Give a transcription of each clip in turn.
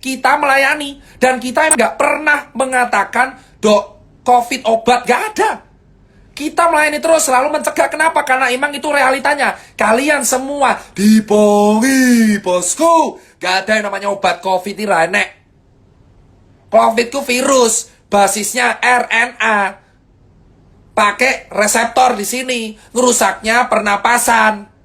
kita melayani. Dan kita nggak pernah mengatakan, dok, COVID obat, nggak ada. Kita melayani terus, selalu mencegah. Kenapa? Karena emang itu realitanya. Kalian semua dipongi, bosku. Gak ada yang namanya obat COVID ini renek. COVID itu virus, basisnya RNA. Pakai reseptor di sini, ngerusaknya pernapasan.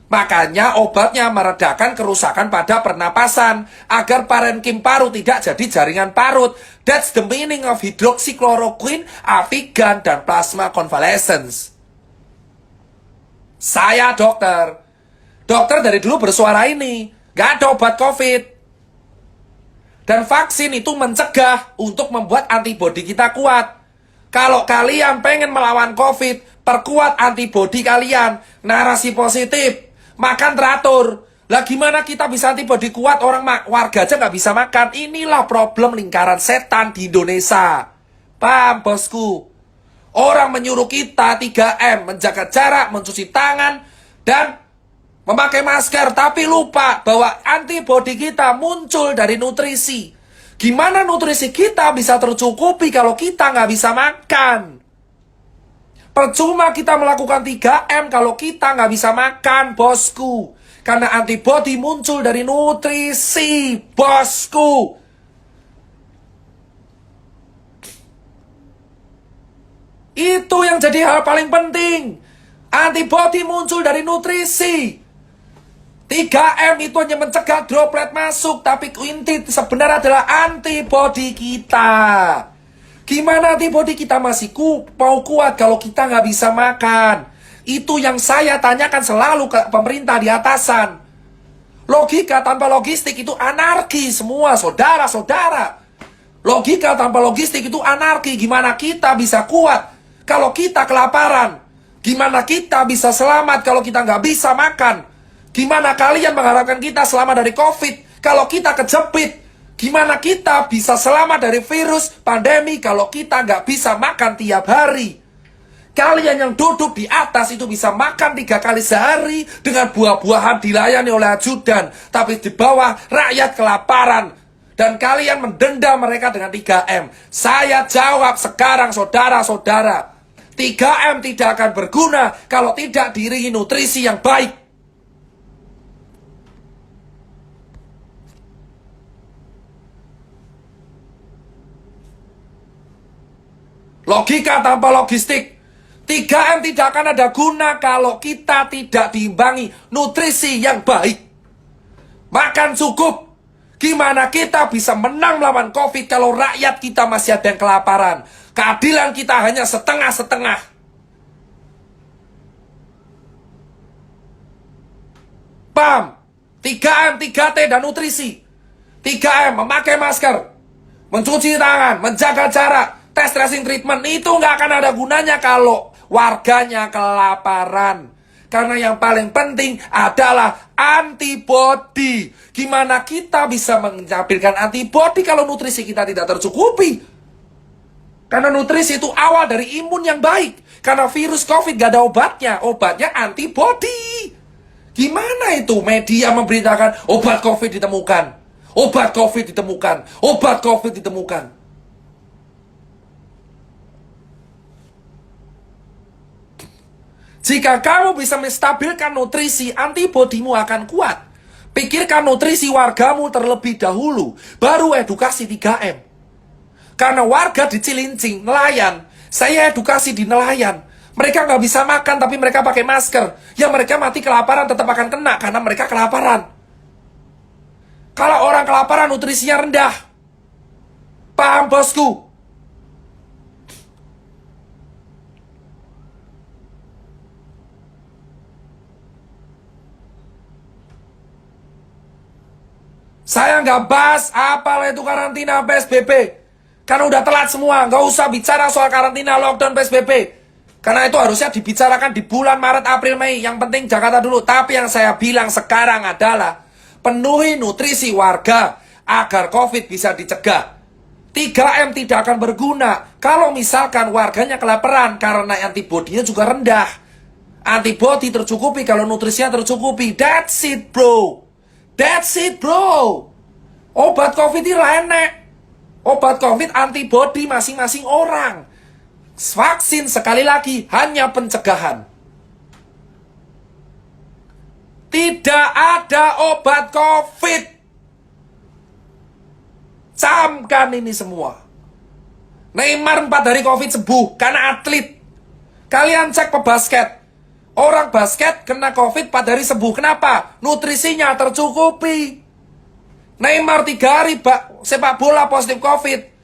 Makanya obatnya meredakan kerusakan pada pernapasan agar parenkim paru tidak jadi jaringan parut. That's the meaning of hydroxychloroquine, Avigan, dan plasma convalescence. Saya dokter. Dokter dari dulu bersuara ini. Gak ada obat COVID. Dan vaksin itu mencegah untuk membuat antibodi kita kuat. Kalau kalian pengen melawan COVID, perkuat antibodi kalian. Narasi positif. Makan teratur. Lah gimana kita bisa antibodi kuat, orang warga aja nggak bisa makan. Inilah problem lingkaran setan di Indonesia. Paham, bosku? Orang menyuruh kita 3M, menjaga jarak, mencuci tangan, dan memakai masker. Tapi lupa bahwa antibodi kita muncul dari nutrisi. Gimana nutrisi kita bisa tercukupi kalau kita nggak bisa makan? Percuma kita melakukan 3M kalau kita nggak bisa makan, bosku. Karena antibodi muncul dari nutrisi, bosku. Itu yang jadi hal paling penting. Antibodi muncul dari nutrisi. 3M itu hanya mencegah droplet masuk, tapi inti sebenarnya adalah antibodi kita. Gimana antibodi kita masih mau kuat kalau kita nggak bisa makan? Itu yang saya tanyakan selalu ke pemerintah di atasan. Logika tanpa logistik itu anarki semua, saudara-saudara. Logika tanpa logistik itu anarki. Gimana kita bisa kuat kalau kita kelaparan? Gimana kita bisa selamat kalau kita nggak bisa makan? Gimana kalian mengharapkan kita selamat dari COVID kalau kita kejepit? Gimana kita bisa selamat dari virus pandemi kalau kita nggak bisa makan tiap hari? Kalian yang duduk di atas itu bisa makan 3 kali sehari dengan buah-buahan dilayani oleh ajudan. Tapi di bawah rakyat kelaparan. Dan kalian mendenda mereka dengan 3M. Saya jawab sekarang saudara-saudara. 3M tidak akan berguna kalau tidak diiringi nutrisi yang baik. Logika tanpa logistik. 3M tidak akan ada guna kalau kita tidak diimbangi nutrisi yang baik. Makan cukup. Gimana kita bisa menang melawan COVID kalau rakyat kita masih ada yang kelaparan? Keadilan kita hanya setengah-setengah. Paham? 3M, 3T, dan nutrisi. 3M, memakai masker, mencuci tangan, menjaga jarak, tes tracing treatment. Itu nggak akan ada gunanya kalau warganya kelaparan. Karena yang paling penting adalah antibodi. Gimana kita bisa menampilkan antibodi kalau nutrisi kita tidak tercukupi? Karena nutrisi itu awal dari imun yang baik. Karena virus COVID gak ada obatnya. Obatnya antibodi. Gimana itu media memberitakan obat COVID ditemukan? Obat COVID ditemukan. Obat COVID ditemukan. Jika kamu bisa menstabilkan nutrisi, antibodimu akan kuat. Pikirkan nutrisi wargamu terlebih dahulu, baru edukasi 3M. Karena warga di Cilincing, nelayan, saya edukasi di nelayan. Mereka nggak bisa makan, tapi mereka pakai masker. Ya mereka mati kelaparan tetap akan kena, karena mereka kelaparan. Kalau orang kelaparan, nutrisinya rendah. Paham, bosku? Saya nggak bahas apalah itu karantina PSBB. Karena udah telat semua. Nggak usah bicara soal karantina, lockdown, PSBB. Karena itu harusnya dibicarakan di bulan Maret, April, Mei. Yang penting Jakarta dulu. Tapi yang saya bilang sekarang adalah penuhi nutrisi warga agar COVID bisa dicegah. 3M tidak akan berguna kalau misalkan warganya kelaparan karena antibodinya juga rendah. Antibodi tercukupi kalau nutrisinya tercukupi. That's it, bro. That's it, bro. Obat COVID itu enek. Obat COVID antibody masing-masing orang. Vaksin sekali lagi hanya pencegahan. Tidak ada obat COVID. Camkan ini semua. Neymar 4 hari COVID sembuh karena atlet. Kalian cek pebasket. Orang basket kena COVID 4 hari sembuh. Kenapa? Nutrisinya tercukupi. Neymar 3 hari sepak bola positif COVID.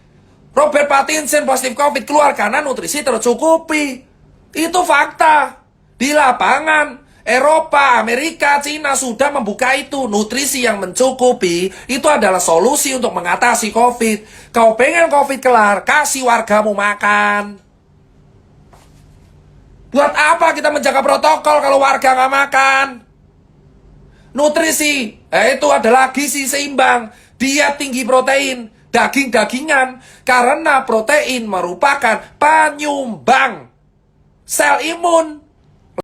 Robert Pattinson positif COVID keluar karena nutrisi tercukupi. Itu fakta. Di lapangan, Eropa, Amerika, Cina sudah membuka itu. Nutrisi yang mencukupi itu adalah solusi untuk mengatasi COVID. Kau pengen COVID kelar, kasih wargamu makan. Buat apa kita menjaga protokol kalau warga nggak makan? Nutrisi, itu adalah gizi seimbang. Dia tinggi protein, daging-dagingan. Karena protein merupakan penyumbang sel imun.